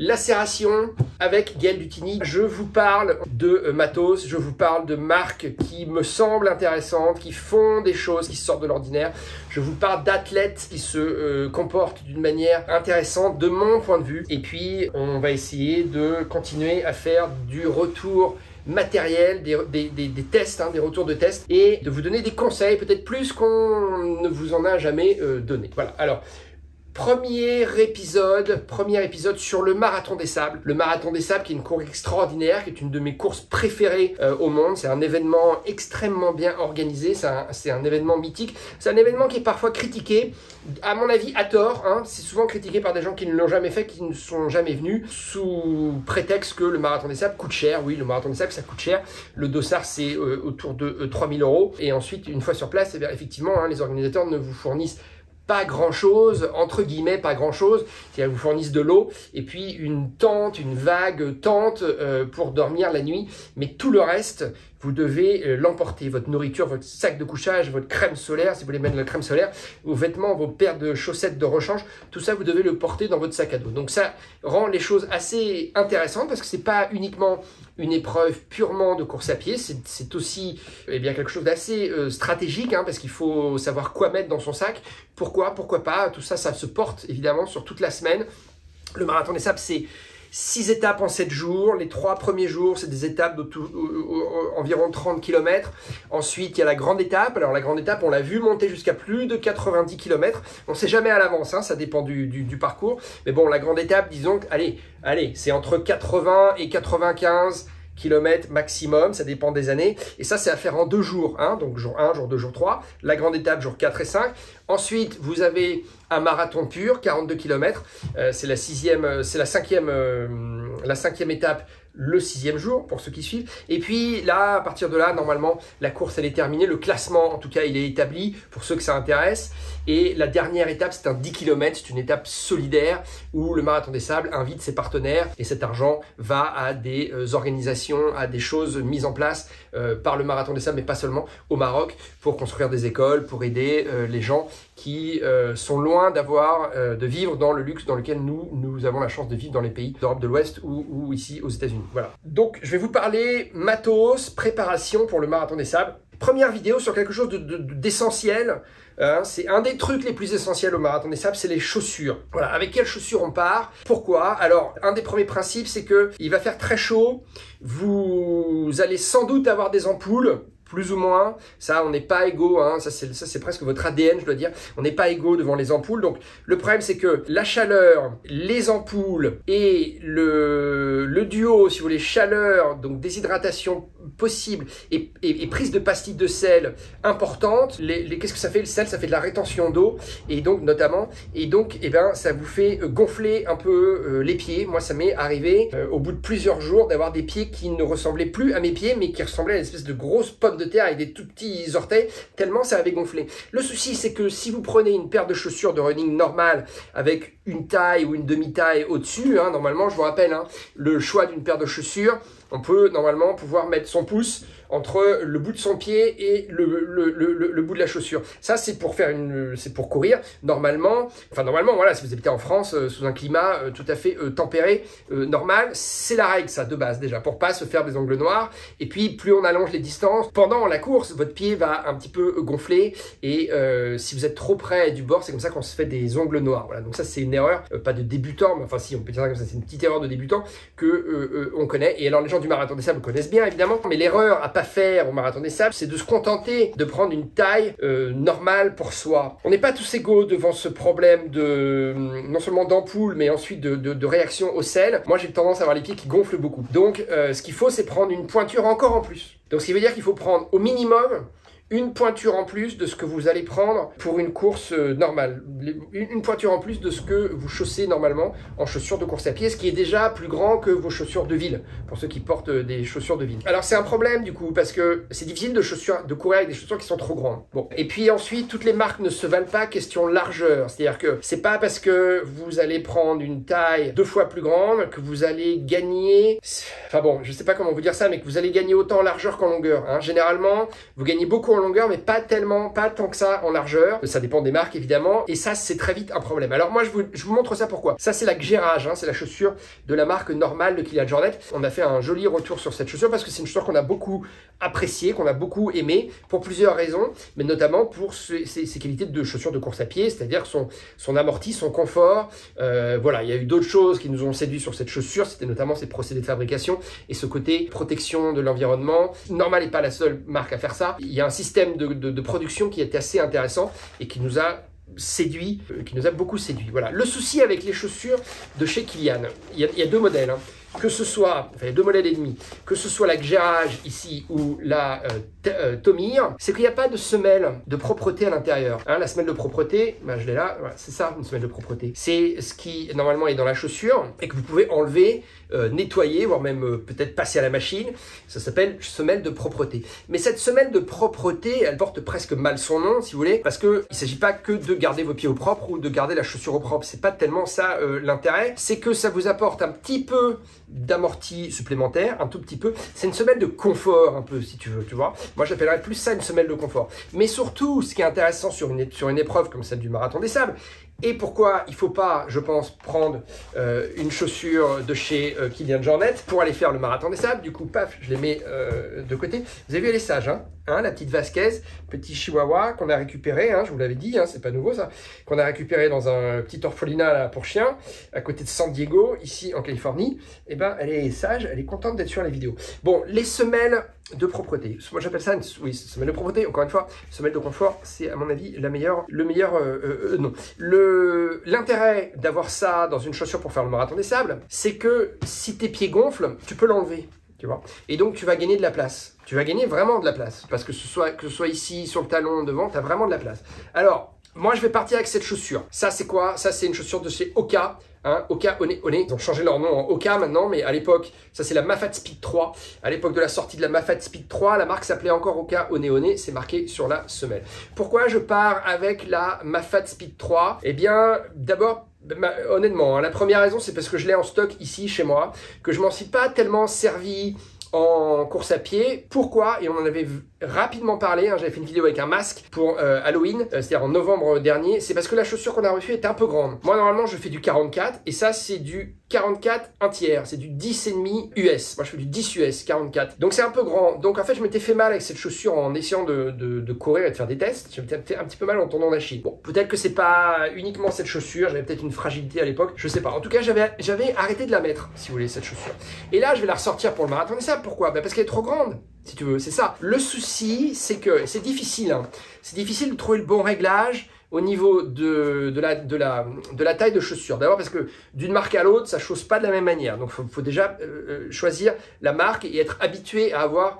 Lacération avec Gaël Dutigny. Je vous parle de matos, je vous parle de marques qui me semblent intéressantes, qui font des choses qui sortent de l'ordinaire. Je vous parle d'athlètes qui se comportent d'une manière intéressante de mon point de vue. Et puis, on va essayer de continuer à faire du retour matériel, des tests, des retours de tests, et de vous donner des conseils, peut-être plus qu'on ne vous en a jamais donné. Voilà, alors... Premier épisode sur le Marathon des Sables. Le Marathon des Sables qui est une course extraordinaire, qui est une de mes courses préférées au monde. C'est un événement extrêmement bien organisé, c'est un événement mythique. C'est un événement qui est parfois critiqué, à mon avis à tort. C'est souvent critiqué par des gens qui ne l'ont jamais fait, qui ne sont jamais venus, sous prétexte que le Marathon des Sables coûte cher. Oui, le Marathon des Sables, ça coûte cher. Le dossard, c'est autour de 3000 €. Et ensuite, une fois sur place, effectivement, les organisateurs ne vous fournissent pas grand chose, entre guillemets, pas grand chose. C'est-à-dire qu'ils vous fournissent de l'eau et puis une tente, une vague tente pour dormir la nuit. Mais tout le reste, vous devez l'emporter. Votre nourriture, votre sac de couchage, votre crème solaire, si vous voulez mettre de la crème solaire, vos vêtements, vos paires de chaussettes de rechange, tout ça, vous devez le porter dans votre sac à dos. Donc ça rend les choses assez intéressantes parce que c'est pas uniquement une épreuve purement de course à pied, c'est aussi quelque chose d'assez stratégique parce qu'il faut savoir quoi mettre dans son sac. Pourquoi pas, tout ça, ça se porte évidemment sur toute la semaine. Le Marathon des Sables, c'est 6 étapes en 7 jours. Les 3 premiers jours, c'est des étapes d'environ 30 km. Ensuite, il y a la grande étape. Alors, la grande étape, on l'a vu monter jusqu'à plus de 90 km. On ne sait jamais à l'avance, ça dépend du parcours. Mais bon, la grande étape, disons, allez, c'est entre 80 et 95 km maximum, ça dépend des années. Et ça, c'est à faire en 2 jours. Donc, jour 1, jour 2, jour 3. La grande étape, jour 4 et 5. Ensuite, vous avez un marathon pur, 42 km. C'est la 5e étape, le 6e jour, pour ceux qui suivent. Et puis là, à partir de là, normalement, la course, elle est terminée. Le classement, en tout cas, il est établi pour ceux que ça intéresse. Et la dernière étape, c'est un 10 km. C'est une étape solidaire où le Marathon des Sables invite ses partenaires. Et cet argent va à des organisations, à des choses mises en place par le Marathon des Sables, mais pas seulement, au Maroc, pour construire des écoles, pour aider les gens qui sont loin de vivre dans le luxe dans lequel nous avons la chance de vivre dans les pays d'Europe de l'Ouest ou ici aux États-Unis. Voilà. Donc, je vais vous parler matos, préparation pour le Marathon des Sables. Première vidéo sur quelque chose d'essentiel. C'est un des trucs les plus essentiels au Marathon des Sables, c'est les chaussures. Voilà, avec quelles chaussures on part? Pourquoi? Alors, un des premiers principes, c'est que il va faire très chaud. Vous allez sans doute avoir des ampoules, plus ou moins. Ça, on n'est pas égaux, ça c'est presque votre ADN, je dois dire. On n'est pas égaux devant les ampoules. Donc, le problème, c'est que la chaleur, les ampoules et le duo, si vous voulez, chaleur, donc déshydratation possible et prise de pastilles de sel importante. Qu'est-ce que ça fait? Le sel, ça fait de la rétention d'eau et donc notamment, ça vous fait gonfler un peu les pieds. Moi, ça m'est arrivé au bout de plusieurs jours d'avoir des pieds qui ne ressemblaient plus à mes pieds, mais qui ressemblaient à une espèce de grosse pomme de terre avec des tout petits orteils, tellement ça avait gonflé. Le souci, c'est que si vous prenez une paire de chaussures de running normale avec une taille ou une demi-taille au-dessus, normalement, je vous rappelle, le choix d'une paire de chaussures, on peut normalement pouvoir mettre son pouce entre le bout de son pied et le bout de la chaussure. Ça, c'est pour courir. Normalement, voilà, si vous habitez en France, sous un climat tout à fait tempéré, normal, c'est la règle, ça, de base, déjà, pour pas se faire des ongles noirs. Et puis, plus on allonge les distances, pendant la course, votre pied va un petit peu gonfler. Et si vous êtes trop près du bord, c'est comme ça qu'on se fait des ongles noirs. Voilà, donc ça, c'est une erreur, pas de débutant, mais enfin, si, on peut dire ça comme ça, c'est une petite erreur de débutant que on connaît. Et alors, les gens du Marathon des Sables connaissent bien, évidemment, mais l'erreur à pas faire au Marathon des Sables, c'est de se contenter de prendre une taille normale pour soi. On n'est pas tous égaux devant ce problème non seulement d'ampoule, mais ensuite de réaction au sel. Moi, j'ai tendance à avoir les pieds qui gonflent beaucoup. Donc, ce qu'il faut, c'est prendre une pointure encore en plus. Donc, ce qui veut dire qu'il faut prendre au minimum une pointure en plus de ce que vous allez prendre pour une course normale. Une pointure en plus de ce que vous chaussez normalement en chaussures de course à pied, ce qui est déjà plus grand que vos chaussures de ville, pour ceux qui portent des chaussures de ville. Alors c'est un problème du coup, parce que c'est difficile de courir avec des chaussures qui sont trop grandes. Bon. Et puis ensuite, toutes les marques ne se valent pas question largeur. C'est-à-dire que c'est pas parce que vous allez prendre une taille 2 fois plus grande que vous allez gagner... Enfin bon, je sais pas comment vous dire ça, mais que vous allez gagner autant en largeur qu'en longueur. Généralement, vous gagnez beaucoup en longueur, mais pas tant que ça en largeur. Ça dépend des marques évidemment, et ça c'est très vite un problème. Alors moi je vous montre ça pourquoi. Ça c'est la Gérage, hein, c'est la chaussure de la marque normale de Kilian Jornet. On a fait un joli retour sur cette chaussure parce que c'est une chaussure qu'on a beaucoup appréciée, qu'on a beaucoup aimée pour plusieurs raisons, mais notamment pour ses qualités de chaussure de course à pied, c'est-à-dire son amorti, son confort. Voilà, il y a eu d'autres choses qui nous ont séduit sur cette chaussure, c'était notamment ses procédés de fabrication et ce côté protection de l'environnement. Normal n'est pas la seule marque à faire ça. Il y a un système de production qui est assez intéressant et qui nous a séduit, qui nous a beaucoup séduit. Voilà. Le souci avec les chaussures de chez Kilian, il y a deux modèles, hein. Que ce soit, enfin, il y a deux modèles et demi, que ce soit la Gérage ici ou la Tomir, c'est qu'il n'y a pas de semelle de propreté à l'intérieur. Hein, la semelle de propreté, ben, je l'ai là, voilà, c'est ça une semelle de propreté. C'est ce qui normalement est dans la chaussure et que vous pouvez enlever, nettoyer, voire même peut-être passer à la machine. Ça s'appelle semelle de propreté. Mais cette semelle de propreté, elle porte presque mal son nom, si vous voulez, parce qu'il ne s'agit pas que de garder vos pieds au propre ou de garder la chaussure au propre. C'est pas tellement ça l'intérêt, c'est que ça vous apporte un petit peu d'amorti supplémentaire, un tout petit peu. C'est une semelle de confort un peu, si tu veux, tu vois. Moi, j'appellerais plus ça une semelle de confort. Mais surtout, ce qui est intéressant sur une épreuve comme celle du Marathon des Sables, et pourquoi il ne faut pas, je pense, prendre une chaussure de chez Kilian Jornet pour aller faire le Marathon des Sables. Du coup, paf, je les mets de côté. Vous avez vu, elle est sage, hein, la petite Vasquez, petit chihuahua qu'on a récupéré, hein, je vous l'avais dit, hein, c'est pas nouveau ça, qu'on a récupéré dans un petit orphelinat là, pour chiens, à côté de San Diego, ici en Californie. Et ben, elle est sage, elle est contente d'être sur les vidéos. Bon, les semelles de propreté. Moi, j'appelle ça une semelle de propreté. Encore une fois, semelle de confort, c'est à mon avis le meilleur non. L'intérêt d'avoir ça dans une chaussure pour faire le Marathon des Sables, c'est que si tes pieds gonflent, tu peux l'enlever. Tu vois. Et donc, tu vas gagner de la place. Tu vas gagner vraiment de la place. Parce que ce soit ici, sur le talon, devant, tu as vraiment de la place. Alors, moi, je vais partir avec cette chaussure. Ça, c'est quoi? Ça, c'est une chaussure de chez Hoka. Hein, Hoka One. Ils ont changé leur nom en Hoka maintenant, mais à l'époque, ça c'est la Mafate Speed 3. À l'époque de la sortie de la Mafate Speed 3, la marque s'appelait encore Hoka One. C'est marqué sur la semelle. Pourquoi je pars avec la Mafate Speed 3? Eh bien, d'abord, honnêtement, hein, la première raison, c'est parce que je l'ai en stock ici, chez moi, que je m'en suis pas tellement servi en course à pied. Pourquoi? Et on en avait rapidement parlé, hein, j'avais fait une vidéo avec un masque pour Halloween, c'est-à-dire en novembre dernier. C'est parce que la chaussure qu'on a reçue est un peu grande. Moi, normalement, je fais du 44 et ça, c'est du 44 1 tiers. C'est du 10,5 US. Moi, je fais du 10 US, 44. Donc, c'est un peu grand. Donc, en fait, je m'étais fait mal avec cette chaussure en essayant de courir et de faire des tests. Je m'étais fait un petit peu mal en tournant d'Achille. Bon, peut-être que c'est pas uniquement cette chaussure. J'avais peut-être une fragilité à l'époque. Je sais pas. En tout cas, j'avais arrêté de la mettre, si vous voulez, cette chaussure. Et là, je vais la ressortir pour le Marathon des Sables. Pourquoi? Parce qu'elle est trop grande. Si tu veux, c'est ça. Le souci, c'est que c'est difficile. Hein. C'est difficile de trouver le bon réglage au niveau de la taille de chaussure. D'abord parce que d'une marque à l'autre, ça ne chausse pas de la même manière. Donc, il faut déjà choisir la marque et être habitué à avoir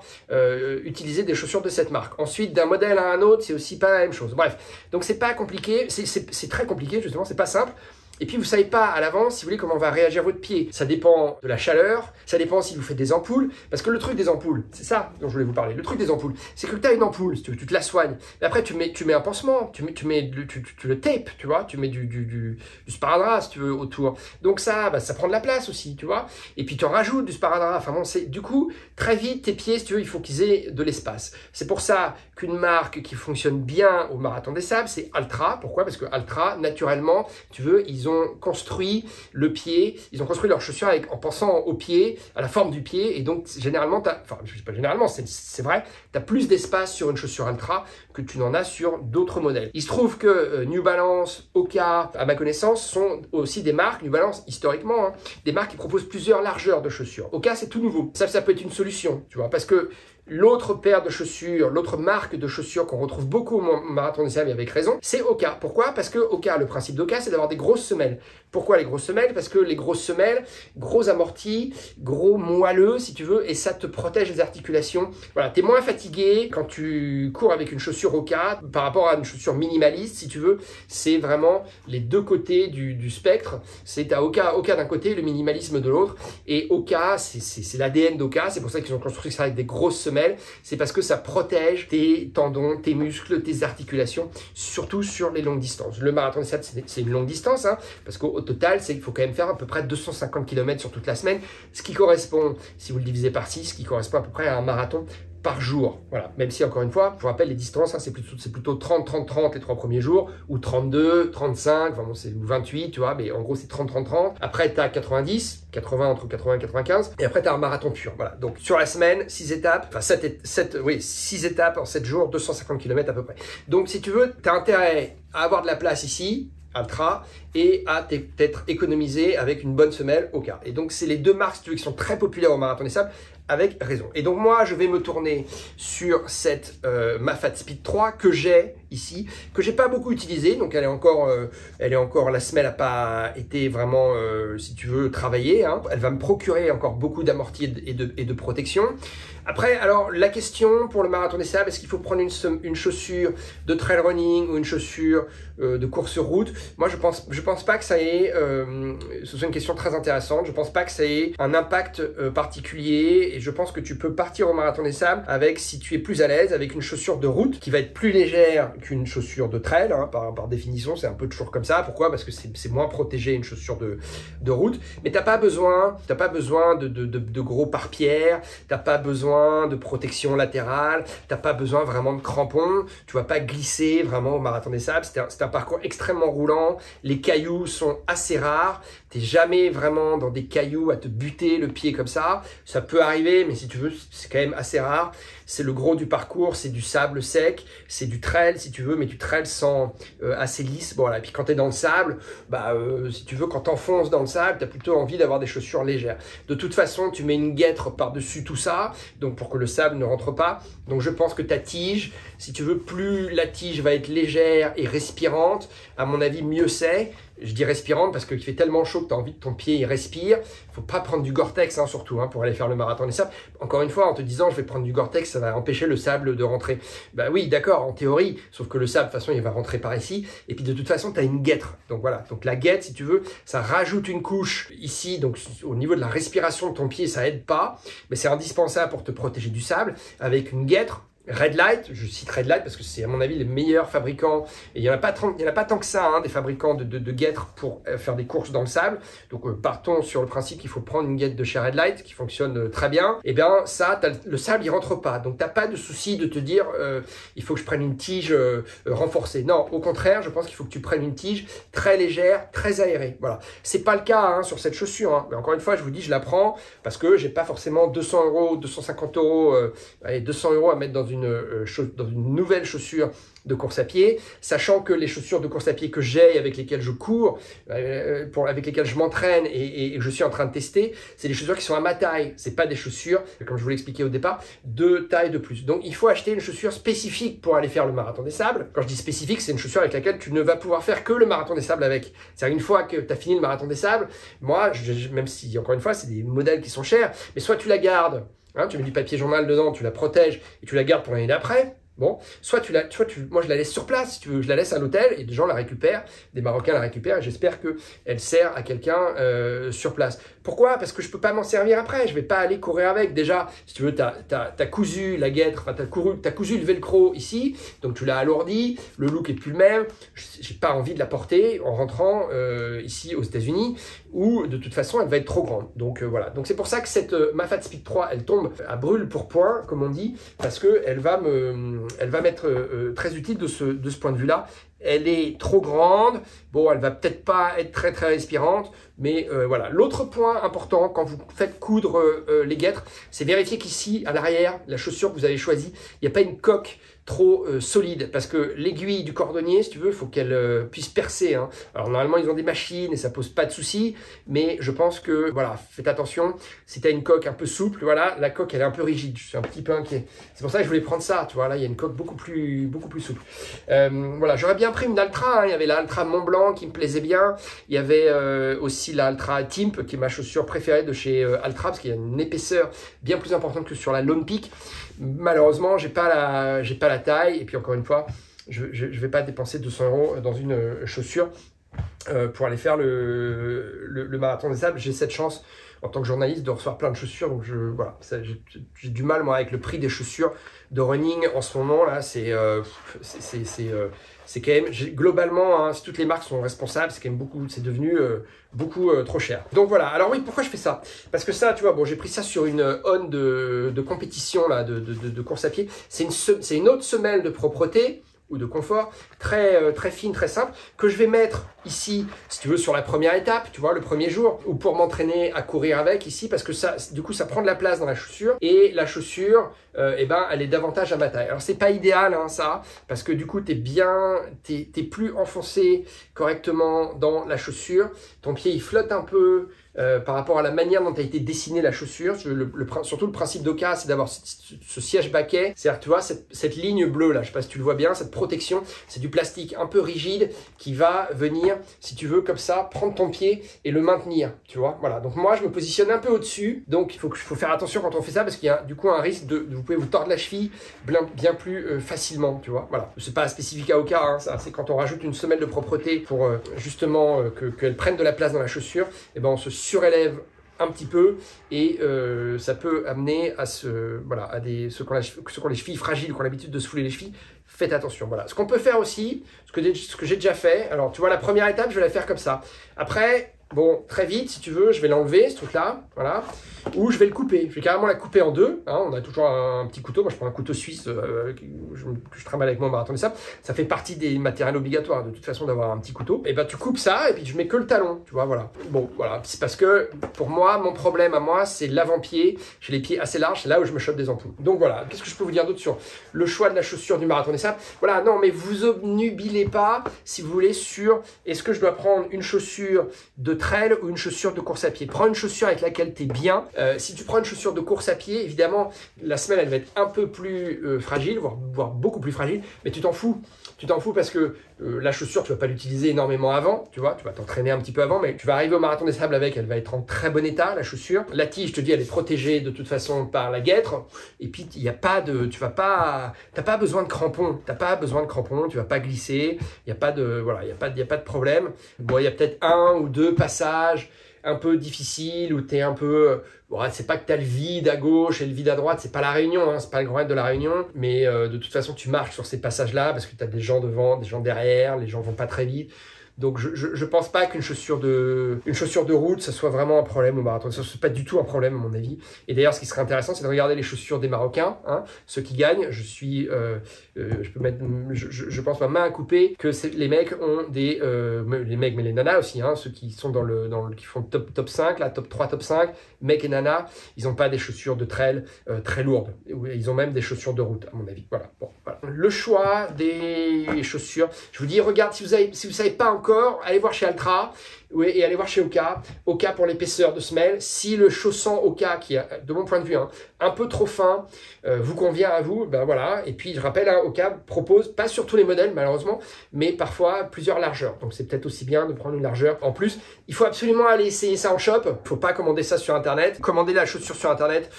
utilisé des chaussures de cette marque. Ensuite, d'un modèle à un autre, c'est aussi pas la même chose. Bref, donc c'est pas compliqué. C'est très compliqué, justement, c'est pas simple. Et puis, vous ne savez pas à l'avance, si vous voulez, comment va réagir votre pied. Ça dépend de la chaleur, ça dépend si vous faites des ampoules. Parce que le truc des ampoules, c'est ça dont je voulais vous parler. Le truc des ampoules, c'est que tu as une ampoule, si tu veux, tu te la soignes. Et après, tu mets un pansement, tu le tapes, tu vois. Tu mets du sparadrap, si tu veux, autour. Donc ça prend de la place aussi, tu vois. Et puis, tu en rajoutes du sparadrap. Enfin bon, du coup, très vite, tes pieds, si tu veux, il faut qu'ils aient de l'espace. C'est pour ça qu'une marque qui fonctionne bien au Marathon des Sables, c'est Altra. Pourquoi? Parce que Altra, naturellement, tu veux, ils ont construit le pied, ils ont construit leurs chaussures en pensant au pied, à la forme du pied, et donc généralement, enfin je sais pas généralement, c'est vrai, tu as plus d'espace sur une chaussure Altra que tu n'en as sur d'autres modèles. Il se trouve que New Balance, Hoka, à ma connaissance, sont aussi des marques, New Balance historiquement, hein, des marques qui proposent plusieurs largeurs de chaussures. Hoka, c'est tout nouveau. Ça peut être une solution, tu vois, parce que l'autre paire de chaussures, l'autre marque de chaussures qu'on retrouve beaucoup au Marathon des Sables avec raison, c'est Hoka. Pourquoi? Parce que Hoka, le principe d'Hoka, c'est d'avoir des grosses semelles. Pourquoi les grosses semelles? Parce que les grosses semelles, gros amortis, gros moelleux, si tu veux, et ça te protège les articulations. Voilà, tu es moins fatigué quand tu cours avec une chaussure Hoka par rapport à une chaussure minimaliste, si tu veux. C'est vraiment les deux côtés du spectre. C'est à Hoka d'un côté, le minimalisme de l'autre. Et Hoka, c'est l'ADN d'Hoka. C'est pour ça qu'ils ont construit ça avec des grosses semelles. C'est parce que ça protège tes tendons, tes muscles, tes articulations, surtout sur les longues distances. Le Marathon des Sables, c'est une longue distance, hein, parce qu'au total, il faut quand même faire à peu près 250 km sur toute la semaine, ce qui correspond, si vous le divisez par 6, ce qui correspond à peu près à un marathon par jour. Voilà. Même si, encore une fois, je vous rappelle, les distances, hein, c'est plutôt 30, 30, 30 les 3 premiers jours, ou 32, 35, enfin bon, c'est 28, tu vois, mais en gros, c'est 30, 30, 30. Après, tu as 90, 80, entre 80 et 95, et après, tu as un marathon pur. Voilà. Donc, sur la semaine, 6 étapes, enfin, 6 étapes en 7 jours, 250 km à peu près. Donc, si tu veux, tu as intérêt à avoir de la place ici, Altra, et à peut-être économiser avec une bonne semelle au cas. Et donc, c'est les deux marques, si tu veux, qui sont très populaires au Marathon des Sables, avec raison. Et donc, moi, je vais me tourner sur cette Mafate Speed 3 que j'ai ici, que j'ai pas beaucoup utilisée. Donc, elle est encore, la semelle n'a pas été vraiment, si tu veux, travaillée. Hein. Elle va me procurer encore beaucoup d'amorti et de protection. Après, alors, la question pour le Marathon des Sables, est-ce qu'il faut prendre une chaussure de trail running ou une chaussure de course route? Moi, je pense pas que ça ait, ce soit une question très intéressante. Je pense pas que ça ait un impact particulier, et je pense que tu peux partir au Marathon des Sables avec, si tu es plus à l'aise, avec une chaussure de route qui va être plus légère qu'une chaussure de trail, hein, par définition, c'est un peu toujours comme ça. Pourquoi? Parce que c'est moins protégé une chaussure de route. Mais t'as pas besoin de gros pare-pierres, t'as pas besoin de protection latérale, t'as pas besoin vraiment de crampons, tu vas pas glisser vraiment au Marathon des Sables. C'est un parcours extrêmement roulant, les cailloux sont assez rares, t'es jamais vraiment dans des cailloux à te buter le pied comme ça. Ça peut arriver, mais si tu veux, c'est quand même assez rare. C'est le gros du parcours, c'est du sable sec, c'est du trail si tu veux, mais du trail assez lisse. Bon, voilà. Et puis quand tu es dans le sable, si tu veux, quand tu enfonces dans le sable, tu as plutôt envie d'avoir des chaussures légères. De toute façon, tu mets une guêtre par-dessus tout ça, donc pour que le sable ne rentre pas. Donc je pense que ta tige, si tu veux, plus la tige va être légère et respirante, à mon avis, mieux c'est. Je dis respirante parce qu'il fait tellement chaud que tu as envie que ton pied il respire. Il ne faut pas prendre du Gore-Tex, hein, surtout, hein, pour aller faire le Marathon des Sables. Encore une fois, en te disant je vais prendre du Gore-Tex, ça va empêcher le sable de rentrer. Bah oui, d'accord, en théorie, sauf que le sable, de toute façon, il va rentrer par ici. Et puis de toute façon, tu as une guêtre. Donc voilà, donc la guêtre, si tu veux, ça rajoute une couche ici. Donc au niveau de la respiration de ton pied, ça aide pas. Mais c'est indispensable pour te protéger du sable. Avec une guêtre, Red Light, je cite Red Light parce que c'est à mon avis les meilleurs fabricants, et il n'y en a pas tant que ça, hein, des fabricants de guêtres pour faire des courses dans le sable. Donc partons sur le principe qu'il faut prendre une guêtre de chez Red Light qui fonctionne très bien. Et bien ça, le sable il rentre pas, donc tu n'as pas de souci de te dire il faut que je prenne une tige renforcée. Non, au contraire, je pense qu'il faut que tu prennes une tige très légère, très aérée. Voilà, c'est pas le cas, hein, sur cette chaussure, hein. Mais encore une fois, je vous dis, je la prends parce que j'ai pas forcément 200 €, 250 €, 200 € à mettre dans une nouvelle chaussure de course à pied, sachant que les chaussures de course à pied que j'ai, avec lesquelles je cours, avec lesquelles je m'entraîne et je suis en train de tester, c'est des chaussures qui sont à ma taille. C'est pas des chaussures, comme je vous l'expliquais au départ, de taille de plus. Donc il faut acheter une chaussure spécifique pour aller faire le Marathon des Sables. Quand je dis spécifique, c'est une chaussure avec laquelle tu ne vas pouvoir faire que le Marathon des Sables avec. C'est-à-dire une fois que tu as fini le Marathon des Sables, moi, même si encore une fois, c'est des modèles qui sont chers, mais soit tu la gardes, hein, tu mets du papier journal dedans, tu la protèges et tu la gardes pour l'année d'après. Bon, moi je la laisse sur place, si tu veux, je la laisse à l'hôtel et des gens la récupèrent, des Marocains la récupèrent et j'espère qu'elle sert à quelqu'un sur place. Pourquoi? Parce que je peux pas m'en servir après, je vais pas aller courir avec. Déjà, si tu veux, t'as cousu la guêtre, enfin t'as cousu le velcro ici, donc tu l'as alourdi, le look est plus le même, j'ai pas envie de la porter en rentrant ici aux États-Unis, où de toute façon elle va être trop grande. Donc voilà, donc c'est pour ça que cette Mafate Speed 3, elle tombe à brûle pour point, comme on dit, parce que elle va m'être très utile de ce point de vue-là. Elle est trop grande, bon, elle va peut-être pas être très très respirante, mais voilà. L'autre point important quand vous faites coudre les guêtres, c'est vérifier qu'ici, à l'arrière, la chaussure que vous avez choisie, il n'y a pas une coque trop solide, parce que l'aiguille du cordonnier, si tu veux, il faut qu'elle puisse percer, hein. Alors normalement ils ont des machines et ça pose pas de souci, mais je pense que voilà, faites attention. Si tu as une coque un peu souple, voilà, la coque elle est un peu rigide, je suis un petit peu inquiet. C'est pour ça que je voulais prendre ça, tu vois, là il y a une coque beaucoup plus souple. Voilà, j'aurais bien pris une Altra, hein. Il y avait la Altra Mont Blanc qui me plaisait bien, il y avait aussi la Altra Timp qui est ma chaussure préférée de chez Altra, parce qu'il y a une épaisseur bien plus importante que sur la Lone Peak. Malheureusement, j'ai pas la taille, et puis encore une fois, je vais pas dépenser 200 € dans une chaussure pour aller faire le marathon des sables. J'ai cette chance en tant que journaliste de recevoir plein de chaussures, donc voilà, j'ai du mal moi avec le prix des chaussures de running en ce moment là, c'est quand même, globalement, hein, si toutes les marques sont responsables, c'est quand même beaucoup, c'est devenu beaucoup trop cher. Donc voilà, alors oui, pourquoi je fais ça? Parce que ça, tu vois, bon, j'ai pris ça sur une on de compétition là, de course à pied, c'est une autre semelle de propreté ou de confort, très fine, très simple, que je vais mettre ici, si tu veux, sur la première étape, tu vois, le premier jour, ou pour m'entraîner à courir avec ici, parce que ça, du coup, ça prend de la place dans la chaussure, et la chaussure, eh ben, elle est davantage à ma taille. Alors, c'est pas idéal, hein, ça, parce que du coup, t'es plus enfoncé correctement dans la chaussure, ton pied, il flotte un peu, par rapport à la manière dont a été dessinée la chaussure. Surtout le principe d'Oka, c'est d'avoir ce siège baquet, c'est-à-dire, tu vois, cette ligne bleue là, je sais pas si tu le vois bien, cette protection, c'est du plastique un peu rigide qui va venir, si tu veux, comme ça, prendre ton pied et le maintenir, tu vois, voilà. Donc moi, je me positionne un peu au-dessus, donc il faut faire attention quand on fait ça, parce qu'il y a du coup un risque vous pouvez vous tordre la cheville bien plus facilement, tu vois, voilà. C'est pas spécifique à Oka, hein, ça, c'est quand on rajoute une semelle de propreté pour justement qu'elle prenne de la place dans la chaussure, et ben on se surélève un petit peu et ça peut amener à ceux qui ont les chevilles fragiles, qui ont l'habitude de se fouler les chevilles. Faites attention, voilà. Ce qu'on peut faire aussi, ce que j'ai déjà fait, alors tu vois, la première étape, je vais la faire comme ça. Après, bon, très vite, si tu veux, je vais l'enlever, ce truc-là, voilà, ou je vais le couper. Je vais carrément la couper en deux, hein. On a toujours un petit couteau, moi je prends un couteau suisse que je trimballe avec mon marathon des sables. Ça fait partie des matériels obligatoires, de toute façon, d'avoir un petit couteau. Et ben tu coupes ça, et puis je mets que le talon, tu vois, voilà. Bon, voilà, c'est parce que, pour moi, mon problème à moi, c'est l'avant-pied. J'ai les pieds assez larges, c'est là où je me chope des ampoules. Donc voilà, qu'est-ce que je peux vous dire d'autre sur le choix de la chaussure du marathon des sables? Voilà, non, mais vous obnubilez pas, si vous voulez, sur est-ce que je dois prendre une chaussure de trail ou une chaussure de course à pied. Prends une chaussure avec laquelle tu es bien. Si tu prends une chaussure de course à pied, évidemment, la semelle, elle va être un peu plus fragile, voire beaucoup plus fragile, mais tu t'en fous. Tu t'en fous parce que la chaussure, tu vas pas l'utiliser énormément avant, tu vois, tu vas t'entraîner un petit peu avant, mais tu vas arriver au marathon des sables avec, elle va être en très bon état, la chaussure. La tige, je te dis, elle est protégée de toute façon par la guêtre, et puis il n'y a pas de, t'as pas besoin de crampons, tu vas pas glisser, il n'y a pas de, voilà, il y a pas de problème. Bon, il y a peut-être un ou deux passages un peu difficile, où tu es un peu... c'est pas que tu as le vide à gauche et le vide à droite, c'est pas la Réunion, hein, c'est pas le Grand Raid de la Réunion, mais de toute façon, tu marches sur ces passages-là, parce que tu as des gens devant, des gens derrière, les gens vont pas très vite. Donc je pense pas qu'une chaussure de route, ça soit vraiment un problème au marathon. Ça n'est pas du tout un problème à mon avis. Et d'ailleurs, ce qui serait intéressant, c'est de regarder les chaussures des Marocains, hein, ceux qui gagnent. Je pense ma main à couper que les mecs ont des, les mecs mais les nanas aussi, hein, ceux qui sont qui font top 5, là, top 3, top 5, mecs et nanas, ils n'ont pas des chaussures de trail très lourdes. Ils ont même des chaussures de route, à mon avis. Voilà. Bon, voilà. Le choix des chaussures. Je vous dis, regarde, si vous savez pas encore, allez voir chez Altra et allez voir chez Oka. Oka pour l'épaisseur de semelle. Si le chausson Oka, qui est de mon point de vue un peu trop fin, vous convient à vous, ben voilà. Et puis je rappelle, hein, Oka propose, pas sur tous les modèles malheureusement, mais parfois plusieurs largeurs. Donc c'est peut-être aussi bien de prendre une largeur. En plus, il faut absolument aller essayer ça en shop. Il ne faut pas commander ça sur Internet. Commander la chaussure sur Internet,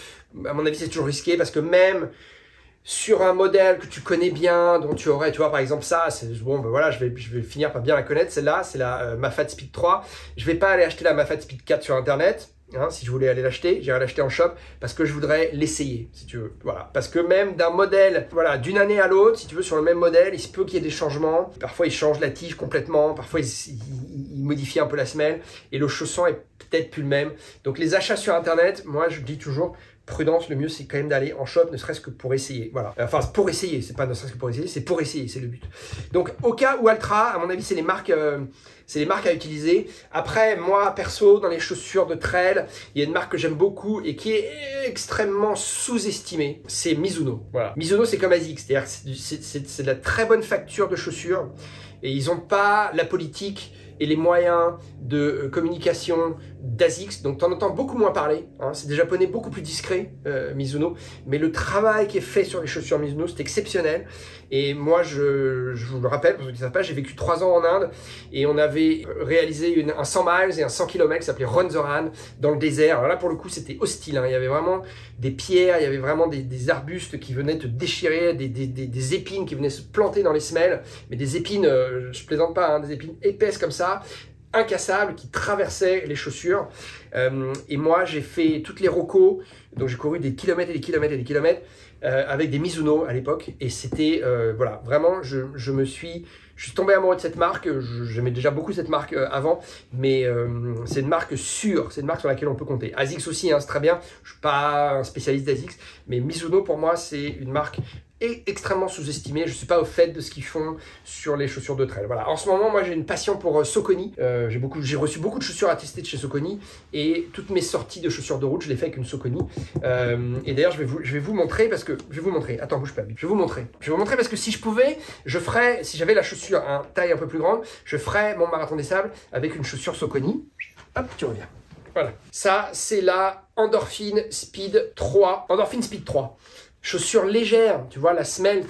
à mon avis, c'est toujours risqué parce que même sur un modèle que tu connais bien, dont tu aurais, tu vois, par exemple ça, c'est bon, ben voilà, je vais finir par bien la connaître, celle-là, c'est la Mafate Speed 3. Je vais pas aller acheter la Mafate Speed 4 sur Internet, hein, si je voulais aller l'acheter, j'irais l'acheter en shop, parce que je voudrais l'essayer, si tu veux, voilà. Parce que même d'un modèle, voilà, d'une année à l'autre, si tu veux, sur le même modèle, il se peut qu'il y ait des changements. Parfois, ils changent la tige complètement, parfois, ils modifient un peu la semelle, et le chausson est peut-être plus le même. Donc, les achats sur Internet, moi, je dis toujours, prudence, le mieux c'est quand même d'aller en shop, ne serait-ce que pour essayer. Voilà. Enfin, pour essayer, c'est pas ne serait-ce que pour essayer, c'est pour essayer, c'est le but. Donc, Oka ou Altra, à mon avis, c'est les marques à utiliser. Après, moi, perso, dans les chaussures de trail, il y a une marque que j'aime beaucoup et qui est extrêmement sous-estimée. C'est Mizuno. Voilà. Mizuno, c'est comme ASICS, c'est-à-dire c'est de la très bonne facture de chaussures et ils n'ont pas la politique et les moyens de communication d'ASICS, donc tu en entends beaucoup moins parler, hein. C'est des japonais beaucoup plus discrets, Mizuno, mais le travail qui est fait sur les chaussures Mizuno, c'est exceptionnel. Et moi, je vous le rappelle, pour ceux qui ne savent pas, j'ai vécu 3 ans en Inde et on avait réalisé un 100 miles et un 100 km qui s'appelait Run the Ran dans le désert. Alors là, pour le coup, c'était hostile, hein. Il y avait vraiment des pierres, il y avait vraiment des arbustes qui venaient te déchirer, des épines qui venaient se planter dans les semelles, mais des épines, je plaisante pas, hein, des épines épaisses comme ça, incassables, qui traversaient les chaussures. Et moi, j'ai fait toutes les rocos, donc j'ai couru des kilomètres et des kilomètres et des kilomètres avec des Mizuno à l'époque. Et c'était, voilà, vraiment, je suis tombé amoureux de cette marque. J'aimais déjà beaucoup cette marque avant, mais c'est une marque sûre, c'est une marque sur laquelle on peut compter. ASICS aussi, hein, c'est très bien. Je suis pas un spécialiste d'ASICS, mais Mizuno pour moi c'est une marque extrêmement sous-estimée. Je ne suis pas au fait de ce qu'ils font sur les chaussures de trail. Voilà. En ce moment, moi, j'ai une passion pour Saucony. J'ai reçu beaucoup de chaussures à tester de chez Saucony et toutes mes sorties de chaussures de route, je les fais avec une Saucony. Et d'ailleurs, je vais vous montrer parce que je vais vous montrer. Attends, bouge pas. Je vais vous montrer. Je vais vous montrer parce que si je pouvais, si j'avais la chaussure à taille un peu plus grande, je ferais mon marathon des sables avec une chaussure Saucony. Hop, tu reviens. Voilà. Ça, c'est la Endorphin Speed 3. Endorphin Speed 3. Chaussure légère, tu vois, la semelle,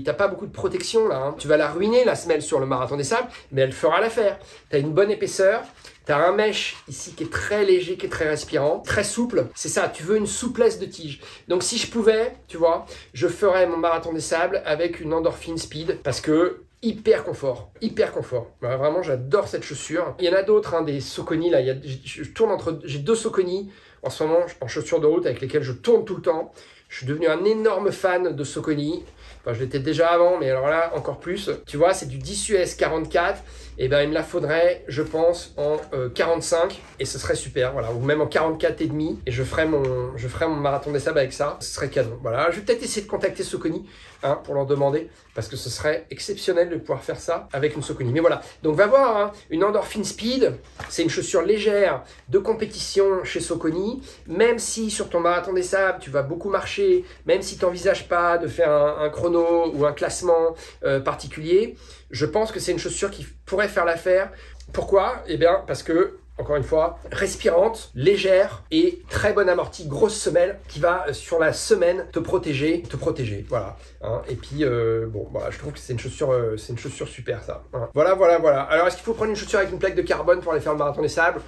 t'as pas beaucoup de protection là, hein. Tu vas la ruiner la semelle sur le marathon des sables, mais elle fera l'affaire. T'as une bonne épaisseur, t'as un mesh ici qui est très léger, qui est très respirant, très souple. C'est ça, tu veux une souplesse de tige. Donc si je pouvais, tu vois, je ferais mon marathon des sables avec une Endorphin Speed parce que hyper confort, hyper confort. Bah, vraiment, j'adore cette chaussure. Il y en a d'autres, hein, des Saucony là. J'ai 2 Saucony en ce moment en chaussures de route avec lesquelles je tourne tout le temps. Je suis devenu un énorme fan de Saucony. Enfin, je l'étais déjà avant, mais alors là, encore plus. Tu vois, c'est du 10 US 44. Et ben, il me la faudrait, je pense, en 45. Et ce serait super, voilà. Ou même en 44,5. Et je ferai mon marathon des sables avec ça. Ce serait canon. Voilà, je vais peut-être essayer de contacter Saucony, hein, pour leur demander. Parce que ce serait exceptionnel de pouvoir faire ça avec une Saucony. Mais voilà, donc va voir, hein, une Endorphin Speed. C'est une chaussure légère de compétition chez Saucony. Même si sur ton marathon des sables, tu vas beaucoup marcher. Même si tu n'envisages pas de faire un chrono ou un classement particulier, je pense que c'est une chaussure qui pourrait faire l'affaire. Pourquoi? Eh bien, parce que, encore une fois, respirante, légère et très bonne amortie, grosse semelle qui va sur la semaine te protéger, voilà. Hein. Et puis, bon, voilà, je trouve que c'est une chaussure super ça. Hein. Voilà. Alors, est-ce qu'il faut prendre une chaussure avec une plaque de carbone pour aller faire le marathon des sables?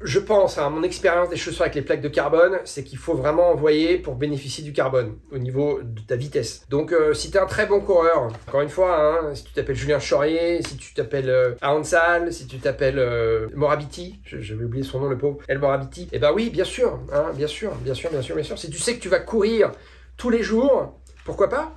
Je pense, à mon expérience des chaussures avec les plaques de carbone, c'est qu'il faut vraiment envoyer pour bénéficier du carbone au niveau de ta vitesse. Donc, si tu es un très bon coureur, encore une fois, hein, si tu t'appelles Julien Chaurier, si tu t'appelles Ahansal, si tu t'appelles Morabiti, j'avais oublié son nom, le pauvre, El Morabiti, eh ben oui, bien sûr, hein, bien sûr. Si tu sais que tu vas courir tous les jours, pourquoi pas?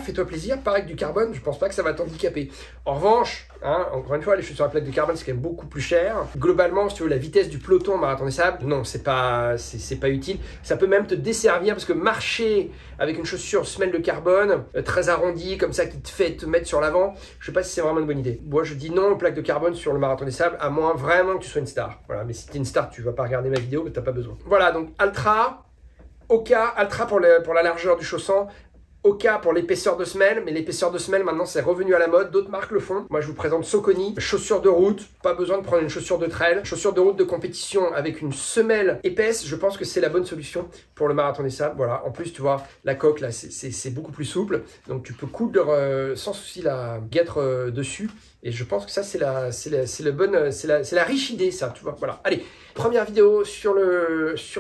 Fais-toi plaisir, pareil que du carbone, je pense pas que ça va t'handicaper. En revanche, hein, encore une fois, les chaussures à plaque de carbone, c'est quand même beaucoup plus cher. Globalement, si tu veux la vitesse du peloton marathon des sables, non, c'est pas utile. Ça peut même te desservir parce que marcher avec une chaussure semelle de carbone, très arrondie, comme ça, qui te fait te mettre sur l'avant, je sais pas si c'est vraiment une bonne idée. Moi, je dis non aux plaques de carbone sur le marathon des sables, à moins vraiment que tu sois une star. Voilà, mais si tu es une star, tu vas pas regarder ma vidéo, mais t'as pas besoin. Voilà, donc Altra, Oka, Altra pour la largeur du chausson, Oka pour l'épaisseur de semelle, mais l'épaisseur de semelle maintenant c'est revenu à la mode, d'autres marques le font. Moi je vous présente Saucony, chaussures de route, pas besoin de prendre une chaussure de trail, chaussure de route de compétition avec une semelle épaisse, je pense que c'est la bonne solution pour le marathon des sables. Voilà, en plus tu vois la coque là c'est beaucoup plus souple, donc tu peux coudre sans souci la guêtre dessus. Et je pense que ça, c'est la riche idée, ça, tu vois. Voilà. Allez, première vidéo sur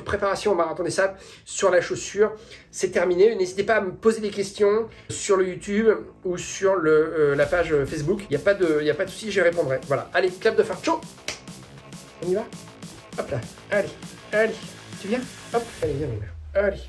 préparation au marathon des sables, sur la chaussure. C'est terminé. N'hésitez pas à me poser des questions sur le YouTube ou sur la page Facebook. Il n'y a pas de souci, j'y répondrai. Voilà. Allez, clap de fin. Ciao. On y va? Hop là. Allez. Tu viens? Hop. Allez, viens. Allez.